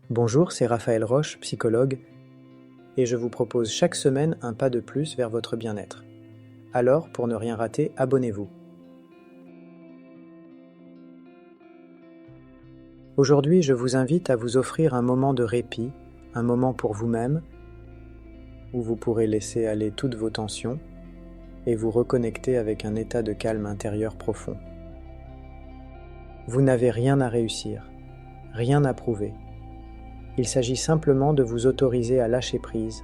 Bonjour, c'est Raphaël Roche, psychologue, et je vous propose chaque semaine un pas de plus vers votre bien-être. Alors, pour ne rien rater, abonnez-vous. Aujourd'hui, je vous invite à vous offrir un moment de répit, un moment pour vous-même, où vous pourrez laisser aller toutes vos tensions et vous reconnecter avec un état de calme intérieur profond. Vous n'avez rien à réussir, rien à prouver. Il s'agit simplement de vous autoriser à lâcher prise,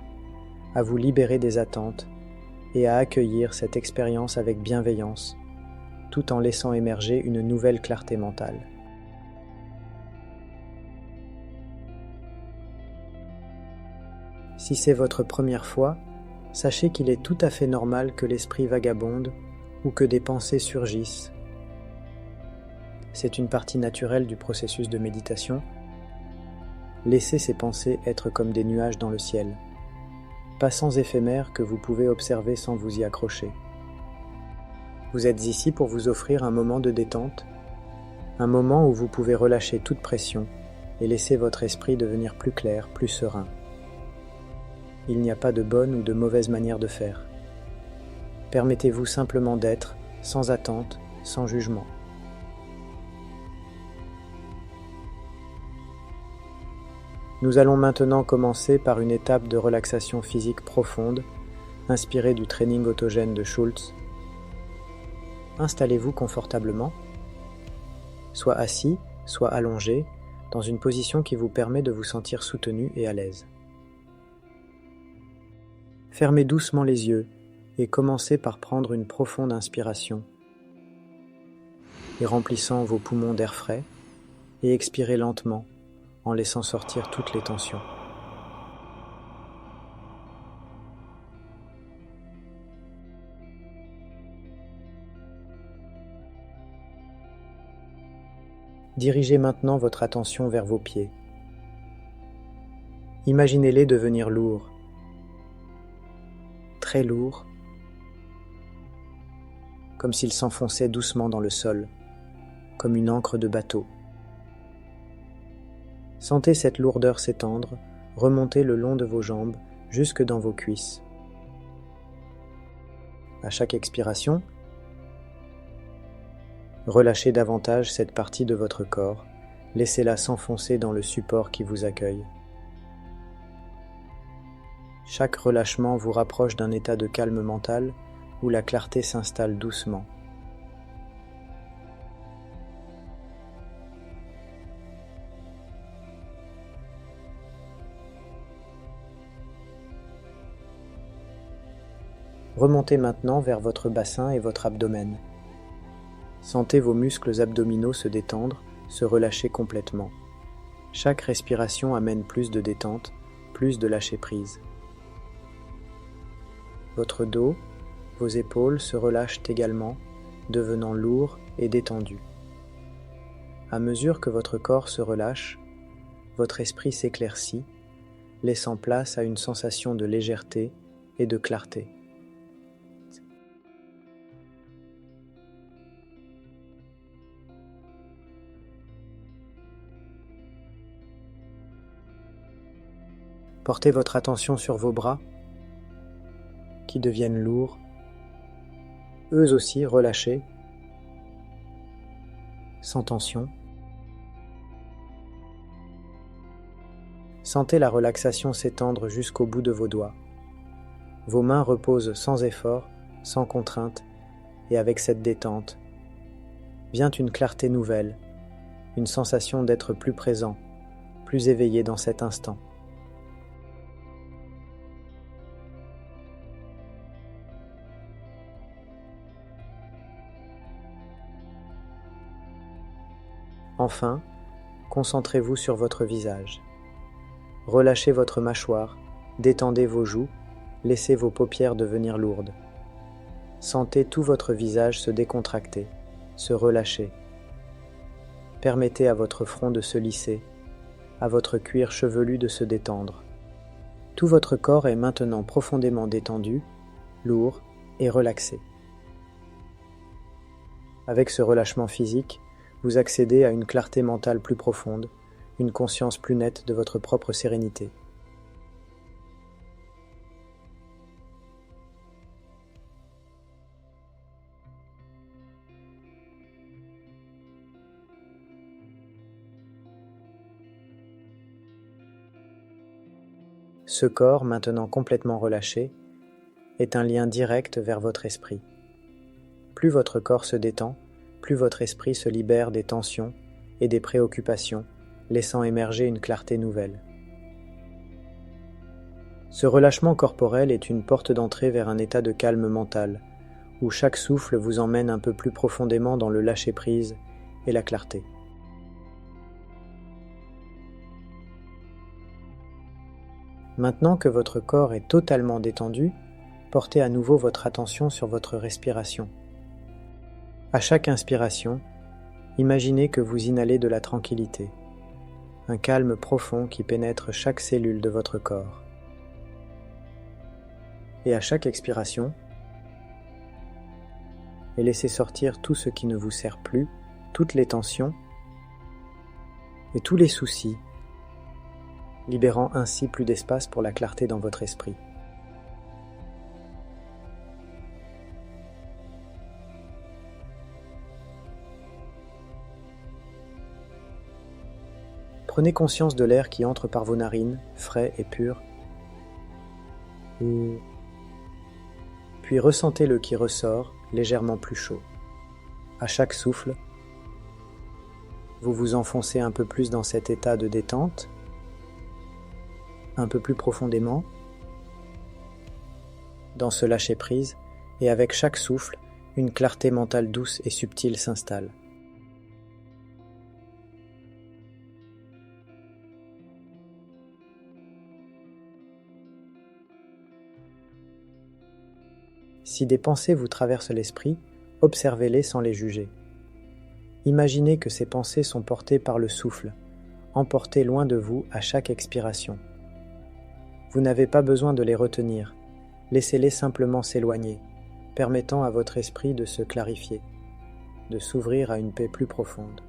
à vous libérer des attentes et à accueillir cette expérience avec bienveillance, tout en laissant émerger une nouvelle clarté mentale. Si c'est votre première fois, sachez qu'il est tout à fait normal que l'esprit vagabonde ou que des pensées surgissent. C'est une partie naturelle du processus de méditation. Laissez ces pensées être comme des nuages dans le ciel, passants éphémères que vous pouvez observer sans vous y accrocher. Vous êtes ici pour vous offrir un moment de détente, un moment où vous pouvez relâcher toute pression et laisser votre esprit devenir plus clair, plus serein. Il n'y a pas de bonne ou de mauvaise manière de faire. Permettez-vous simplement d'être, sans attente, sans jugement. Nous allons maintenant commencer par une étape de relaxation physique profonde, inspirée du training autogène de Schultz. Installez-vous confortablement, soit assis, soit allongé, dans une position qui vous permet de vous sentir soutenu et à l'aise. Fermez doucement les yeux et commencez par prendre une profonde inspiration et remplissant vos poumons d'air frais et expirez lentement en laissant sortir toutes les tensions. Dirigez maintenant votre attention vers vos pieds. Imaginez-les devenir lourds, très lourds, comme s'ils s'enfonçaient doucement dans le sol, comme une ancre de bateau. Sentez cette lourdeur s'étendre, remonter le long de vos jambes jusque dans vos cuisses. À chaque expiration, relâchez davantage cette partie de votre corps, laissez-la s'enfoncer dans le support qui vous accueille. Chaque relâchement vous rapproche d'un état de calme mental où la clarté s'installe doucement. Remontez maintenant vers votre bassin et votre abdomen. Sentez vos muscles abdominaux se détendre, se relâcher complètement. Chaque respiration amène plus de détente, plus de lâcher-prise. Votre dos, vos épaules se relâchent également, devenant lourds et détendus. À mesure que votre corps se relâche, votre esprit s'éclaircit, laissant place à une sensation de légèreté et de clarté. Portez votre attention sur vos bras, qui deviennent lourds, eux aussi relâchés, sans tension. Sentez la relaxation s'étendre jusqu'au bout de vos doigts. Vos mains reposent sans effort, sans contrainte, et avec cette détente, vient une clarté nouvelle, une sensation d'être plus présent, plus éveillé dans cet instant. Enfin, concentrez-vous sur votre visage. Relâchez votre mâchoire, détendez vos joues, laissez vos paupières devenir lourdes. Sentez tout votre visage se décontracter, se relâcher. Permettez à votre front de se lisser, à votre cuir chevelu de se détendre. Tout votre corps est maintenant profondément détendu, lourd et relaxé. Avec ce relâchement physique, vous accédez à une clarté mentale plus profonde, une conscience plus nette de votre propre sérénité. Ce corps, maintenant complètement relâché, est un lien direct vers votre esprit. Plus votre corps se détend, plus votre esprit se libère des tensions et des préoccupations, laissant émerger une clarté nouvelle. Ce relâchement corporel est une porte d'entrée vers un état de calme mental, où chaque souffle vous emmène un peu plus profondément dans le lâcher-prise et la clarté. Maintenant que votre corps est totalement détendu, portez à nouveau votre attention sur votre respiration. À chaque inspiration, imaginez que vous inhalez de la tranquillité, un calme profond qui pénètre chaque cellule de votre corps. Et à chaque expiration, laissez sortir tout ce qui ne vous sert plus, toutes les tensions et tous les soucis, libérant ainsi plus d'espace pour la clarté dans votre esprit. Prenez conscience de l'air qui entre par vos narines, frais et pur, puis ressentez-le qui ressort, légèrement plus chaud. À chaque souffle, vous vous enfoncez un peu plus dans cet état de détente, un peu plus profondément, dans ce lâcher-prise, et avec chaque souffle, une clarté mentale douce et subtile s'installe. Si des pensées vous traversent l'esprit, observez-les sans les juger. Imaginez que ces pensées sont portées par le souffle, emportées loin de vous à chaque expiration. Vous n'avez pas besoin de les retenir, laissez-les simplement s'éloigner, permettant à votre esprit de se clarifier, de s'ouvrir à une paix plus profonde.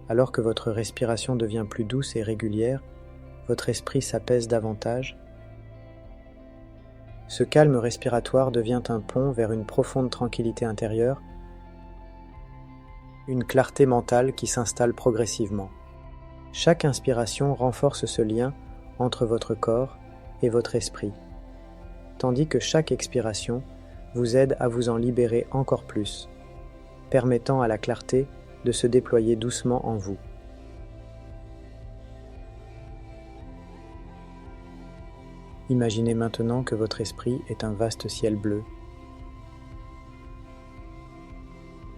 Alors que votre respiration devient plus douce et régulière, votre esprit s'apaise davantage. Ce calme respiratoire devient un pont vers une profonde tranquillité intérieure, une clarté mentale qui s'installe progressivement. Chaque inspiration renforce ce lien entre votre corps et votre esprit, tandis que chaque expiration vous aide à vous en libérer encore plus, permettant à la clarté de se déployer doucement en vous. Imaginez maintenant que votre esprit est un vaste ciel bleu.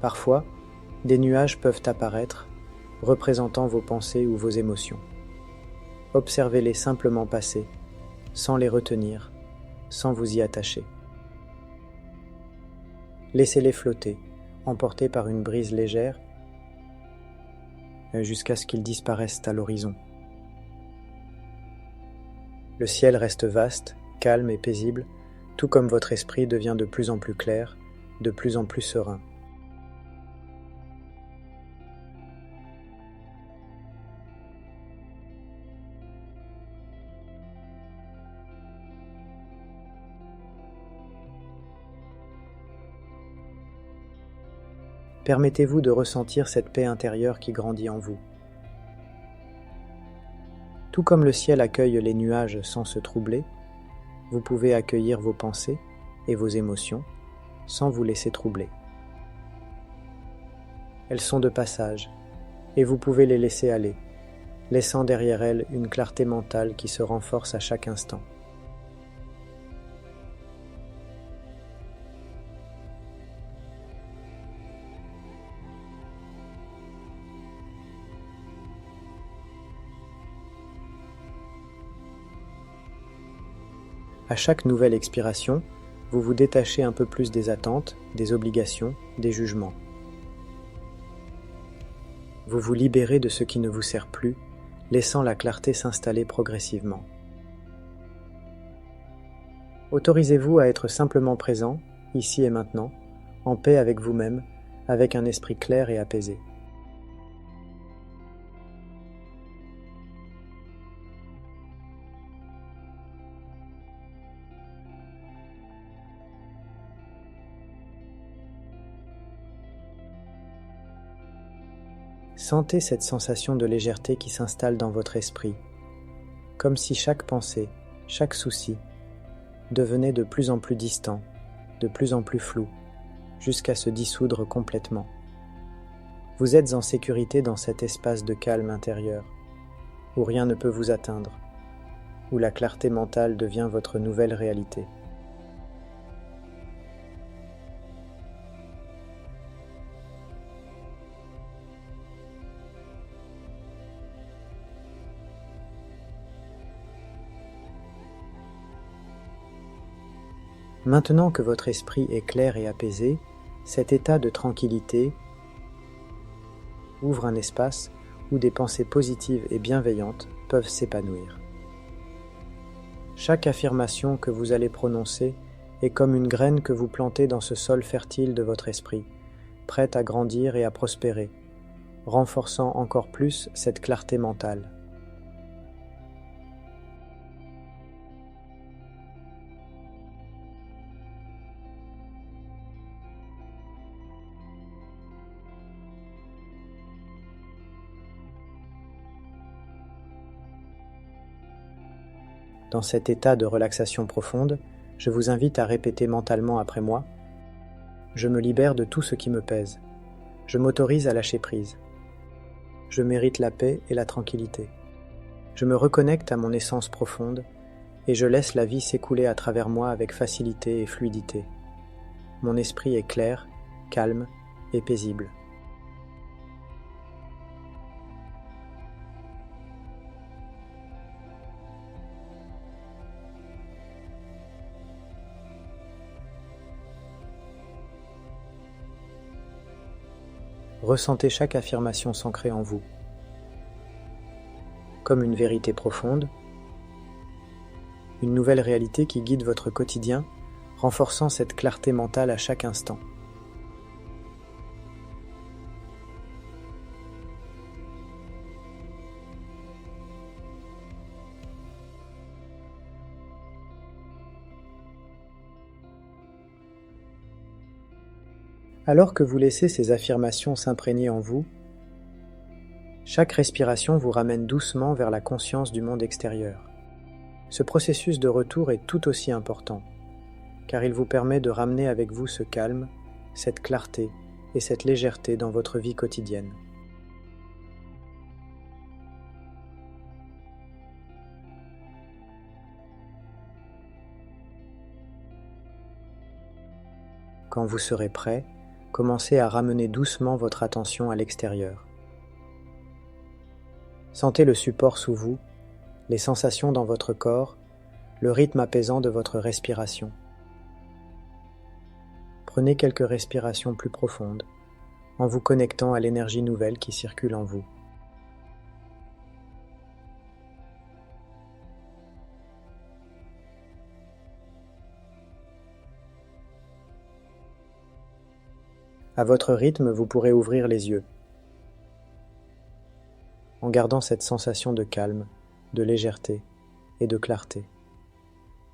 Parfois, des nuages peuvent apparaître, représentant vos pensées ou vos émotions. Observez-les simplement passer, sans les retenir, sans vous y attacher. Laissez-les flotter, emportés par une brise légère, jusqu'à ce qu'ils disparaissent à l'horizon. Le ciel reste vaste, calme et paisible, tout comme votre esprit devient de plus en plus clair, de plus en plus serein. Permettez-vous de ressentir cette paix intérieure qui grandit en vous. Tout comme le ciel accueille les nuages sans se troubler, vous pouvez accueillir vos pensées et vos émotions sans vous laisser troubler. Elles sont de passage, et vous pouvez les laisser aller, laissant derrière elles une clarté mentale qui se renforce à chaque instant. À chaque nouvelle expiration, vous vous détachez un peu plus des attentes, des obligations, des jugements. Vous vous libérez de ce qui ne vous sert plus, laissant la clarté s'installer progressivement. Autorisez-vous à être simplement présent, ici et maintenant, en paix avec vous-même, avec un esprit clair et apaisé. Sentez cette sensation de légèreté qui s'installe dans votre esprit, comme si chaque pensée, chaque souci, devenait de plus en plus distant, de plus en plus flou, jusqu'à se dissoudre complètement. Vous êtes en sécurité dans cet espace de calme intérieur, où rien ne peut vous atteindre, où la clarté mentale devient votre nouvelle réalité. Maintenant que votre esprit est clair et apaisé, cet état de tranquillité ouvre un espace où des pensées positives et bienveillantes peuvent s'épanouir. Chaque affirmation que vous allez prononcer est comme une graine que vous plantez dans ce sol fertile de votre esprit, prête à grandir et à prospérer, renforçant encore plus cette clarté mentale. Dans cet état de relaxation profonde, je vous invite à répéter mentalement après moi : je me libère de tout ce qui me pèse. Je m'autorise à lâcher prise. Je mérite la paix et la tranquillité. Je me reconnecte à mon essence profonde et je laisse la vie s'écouler à travers moi avec facilité et fluidité. Mon esprit est clair, calme et paisible. Ressentez chaque affirmation s'ancrer en vous, comme une vérité profonde, une nouvelle réalité qui guide votre quotidien, renforçant cette clarté mentale à chaque instant. Alors que vous laissez ces affirmations s'imprégner en vous, chaque respiration vous ramène doucement vers la conscience du monde extérieur. Ce processus de retour est tout aussi important, car il vous permet de ramener avec vous ce calme, cette clarté et cette légèreté dans votre vie quotidienne. Quand vous serez prêt, commencez à ramener doucement votre attention à l'extérieur. Sentez le support sous vous, les sensations dans votre corps, le rythme apaisant de votre respiration. Prenez quelques respirations plus profondes, en vous connectant à l'énergie nouvelle qui circule en vous. À votre rythme, vous pourrez ouvrir les yeux, en gardant cette sensation de calme, de légèreté et de clarté.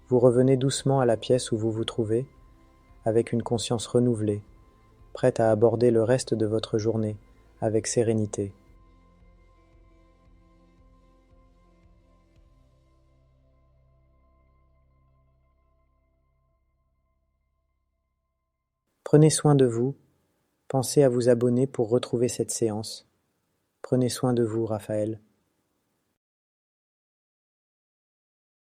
Vous revenez doucement à la pièce où vous vous trouvez, avec une conscience renouvelée, prête à aborder le reste de votre journée avec sérénité. Prenez soin de vous, pensez à vous abonner pour retrouver cette séance. Prenez soin de vous, Raphaël.